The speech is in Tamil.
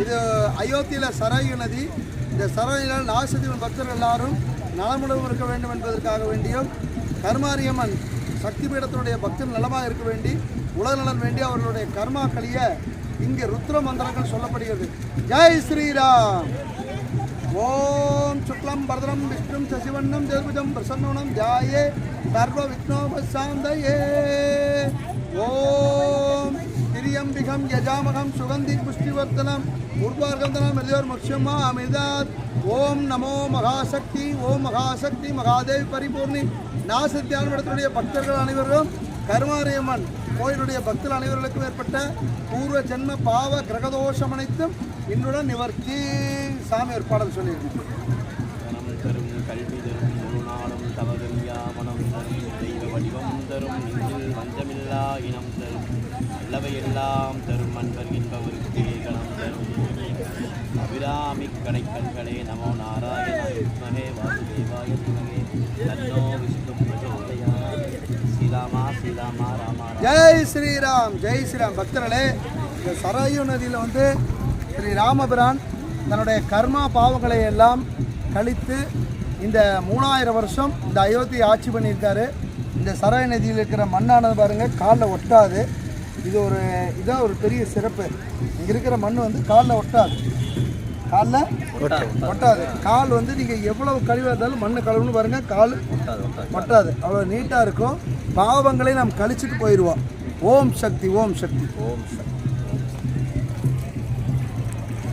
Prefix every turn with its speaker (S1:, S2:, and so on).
S1: இது அயோத்தியில் சரயு நதி. இந்த சரயில் நாசதீவன் பக்தர்கள் எல்லாரும் நலமுடன் இருக்க வேண்டும் என்பதற்காக வேண்டியும் கருமாரியம்மன் சக்தி பீடத்தினுடைய பக்தர் நலமாக இருக்க வேண்டி உலக நலன் வேண்டி அவர்களுடைய கர்மா கழிய இங்கே ருத்ர மந்திரங்கள் சொல்லப்படுகிறது. ஜெய் ஸ்ரீராம். ஓம் சுக்லம் பரதரம் விஷ்ணும் சசிவண்ணம் தேர்புஜம் பிரசன்னவனம் ஜாயே சர்வ விக்னோபசாந்தயே. ஓம் திரியம்பிகம் யஜாமகம் சுகந்தி புஷ்டிவர்த்தனம் உர்வார்கந்தனம் மிருதோர் முக்ஷமா அமிர்தாத். ஓம் நமோ மகாசக்தி. ஓம் மகாசக்தி மகாதேவி பரிபூர்ணி. நாசத்தியானுடைய பக்தர்கள் அனைவரும் கருமாரியம்மன் கோயிலுடைய பக்தர்கள் அனைவர்களுக்கும் ஏற்பட்ட பூர்வ ஜென்ம பாவ கிரகதோஷம் அனைத்தும் இன்னுடன் நிவர்த்தி. சாமி ஒரு பாடல் சொல்லியிருக்கோம்.
S2: தரும் கல்வி தரும் முழு நாளும் தவறியா மனம் தரும் தெய்வ வடிவம் தரும் நெஞ்சில் வஞ்சமில்லா இனம் தரும் நல்லவை எல்லாம் தரும் அன்பர் என்பவருக்கு கணம் தரும் அபிராமி கடைக்கண்களே நமோ நாராயண வித்மஹே வாசுதேவாய தீமஹே தன்னோ விஷ்ணு பிரச்சோதயாத். ஸ்ரீராமா ஸ்ரீராமா ராமா.
S1: ஜெய் ஸ்ரீராம். ஜெய் ஸ்ரீராம். பக்தர்களே, இந்த சரயு நதியில் ஸ்ரீ ராமபிரான் தன்னுடைய கர்மா பாவங்களை எல்லாம் கழித்து இந்த 3000 வருஷம் இந்த அயோத்தியை ஆட்சி பண்ணியிருக்காரு. இந்த சரயு நதியில் இருக்கிற மண்ணானது பாருங்கள் காலில் ஒட்டாது. இதான் ஒரு பெரிய சிறப்பு. இங்கே இருக்கிற மண் காலில் ஒட்டாது. காலில் ஒட்டாது. கால் நீங்கள் எவ்வளவு கழிவாக இருந்தாலும் மண்ணை கழுவுன்னு பாருங்கள், கால் ஒட்டாது. அவ்வளோ நீட்டாக இருக்கும். பாவங்களை நாம் கழிச்சிட்டு போயிடுவோம். ஓம் சக்தி. ஓம் சக்தி. ஓம் சக்தி.